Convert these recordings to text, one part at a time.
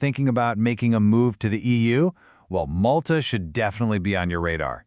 thinking about making a move to the EU, well, Malta should definitely be on your radar.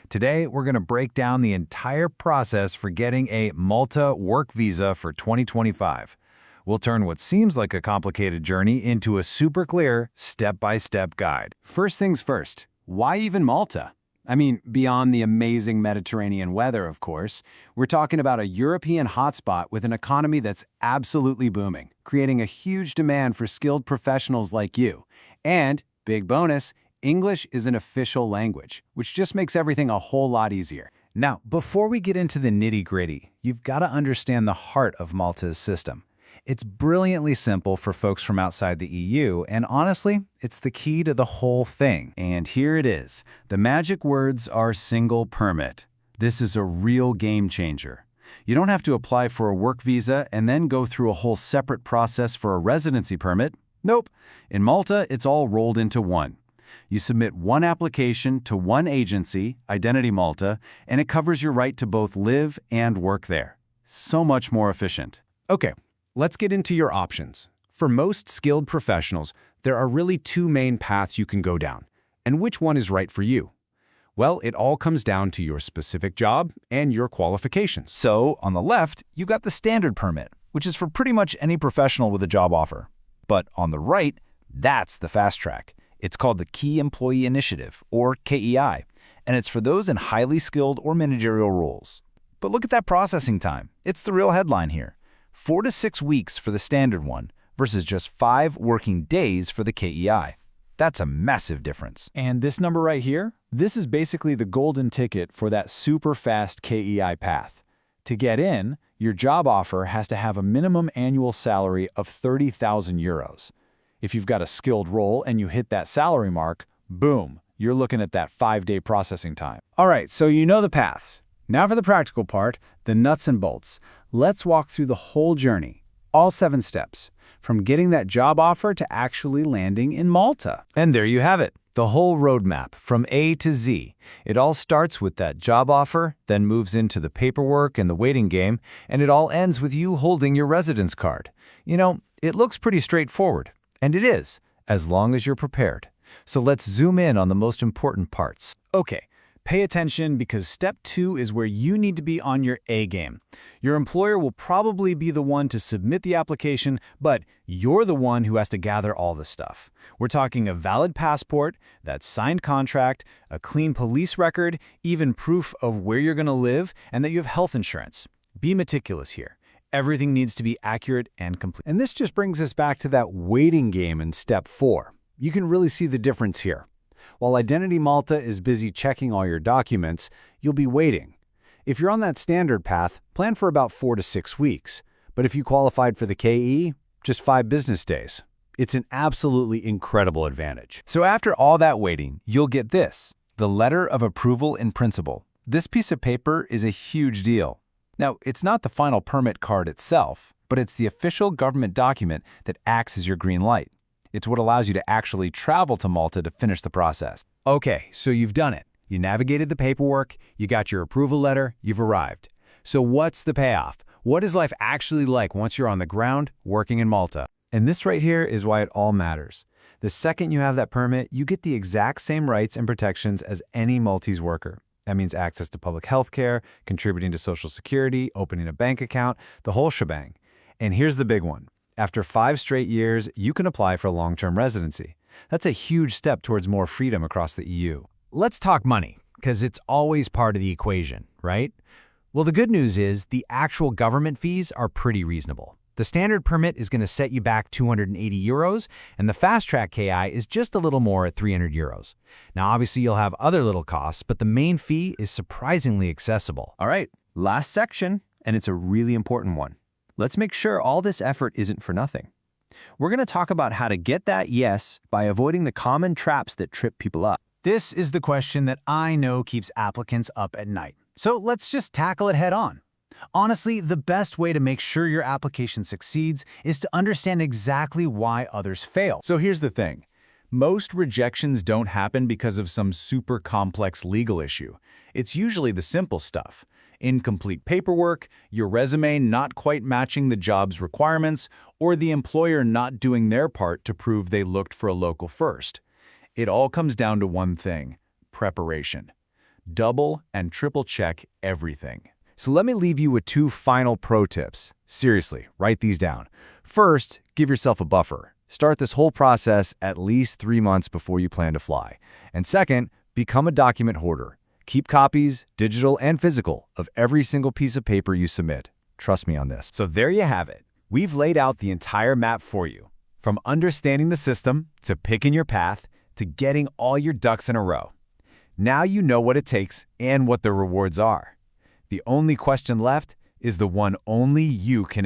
Today, we're going to break down the entire process for getting a Malta work visa for 2025. We'll turn what seems like a complicated journey into a super clear, step-by-step guide. First things first, why even Malta? I mean, beyond the amazing Mediterranean weather, of course, we're talking about a European hotspot with an economy that's absolutely booming, creating a huge demand for skilled professionals like you. And, big bonus, English is an official language, which just makes everything a whole lot easier. Now, before we get into the nitty-gritty, you've got to understand the heart of Malta's system. It's brilliantly simple for folks from outside the EU, and honestly, it's the key to the whole thing. And here it is. The magic words are single permit. This is a real game changer. You don't have to apply for a work visa and then go through a whole separate process for a residency permit. Nope. In Malta, it's all rolled into one. You submit one application to one agency, Identity Malta, and it covers your right to both live and work there. So much more efficient. Okay. Let's get into your options. For most skilled professionals, there are really two main paths you can go down. And which one is right for you? Well, it all comes down to your specific job and your qualifications. So, on the left, you've got the standard permit, which is for pretty much any professional with a job offer. But on the right, that's the fast track. It's called the Key Employee Initiative, or KEI, and it's for those in highly skilled or managerial roles. But look at that processing time. It's the real headline here. 4 to 6 weeks for the standard one versus just 5 working days for the KEI. That's a massive difference. And this number right here, this is basically the golden ticket for that super fast KEI path. To get in, your job offer has to have a minimum annual salary of 30,000 euros. If you've got a skilled role and you hit that salary mark, boom, you're looking at that 5-day processing time. All right, so you know the paths. Now for the practical part, the nuts and bolts. Let's walk through the whole journey, all 7 steps, from getting that job offer to actually landing in Malta. And there you have it, the whole roadmap from A to Z. It all starts with that job offer, then moves into the paperwork and the waiting game, and it all ends with you holding your residence card. You know, it looks pretty straightforward, and it is, as long as you're prepared. So let's zoom in on the most important parts. Okay. Pay attention because step 2 is where you need to be on your A game. Your employer will probably be the one to submit the application, but you're the one who has to gather all the stuff. We're talking a valid passport, that signed contract, a clean police record, even proof of where you're going to live, and that you have health insurance. Be meticulous here. Everything needs to be accurate and complete. And this just brings us back to that waiting game in step 4. You can really see the difference here. While Identity Malta is busy checking all your documents, you'll be waiting. If you're on that standard path, plan for about 4 to 6 weeks. But if you qualified for the KE, just 5 business days. It's an absolutely incredible advantage. So after all that waiting, you'll get this, the Letter of Approval in Principle. This piece of paper is a huge deal. Now, it's not the final permit card itself, but it's the official government document that acts as your green light. It's what allows you to actually travel to Malta to finish the process. Okay, so you've done it. You navigated the paperwork, you got your approval letter, you've arrived. So what's the payoff? What is life actually like once you're on the ground working in Malta? And this right here is why it all matters. The second you have that permit, you get the exact same rights and protections as any Maltese worker. That means access to public health care, contributing to Social Security, opening a bank account, the whole shebang. And here's the big one. After 5 straight years, you can apply for long-term residency. That's a huge step towards more freedom across the EU. Let's talk money, because it's always part of the equation, right? Well, the good news is the actual government fees are pretty reasonable. The standard permit is going to set you back 280 euros, and the fast-track KI is just a little more at 300 euros. Now, obviously, you'll have other little costs, but the main fee is surprisingly accessible. All right, last section, and it's a really important one. Let's make sure all this effort isn't for nothing. We're going to talk about how to get that yes by avoiding the common traps that trip people up. This is the question that I know keeps applicants up at night. So let's just tackle it head on. Honestly, the best way to make sure your application succeeds is to understand exactly why others fail. So here's the thing. Most rejections don't happen because of some super complex legal issue. It's usually the simple stuff. incomplete paperwork, your resume not quite matching the job's requirements, or the employer not doing their part to prove they looked for a local first. It all comes down to one thing: preparation. Double and triple check everything. So let me leave you with 2 final pro tips. Seriously, write these down. First, give yourself a buffer. Start this whole process at least 3 months before you plan to fly. And second, become a document hoarder. Keep copies, digital and physical, of every single piece of paper you submit. Trust me on this. So there you have it. We've laid out the entire map for you. From understanding the system, to picking your path, to getting all your ducks in a row. Now you know what it takes and what the rewards are. The only question left is the one only you can answer.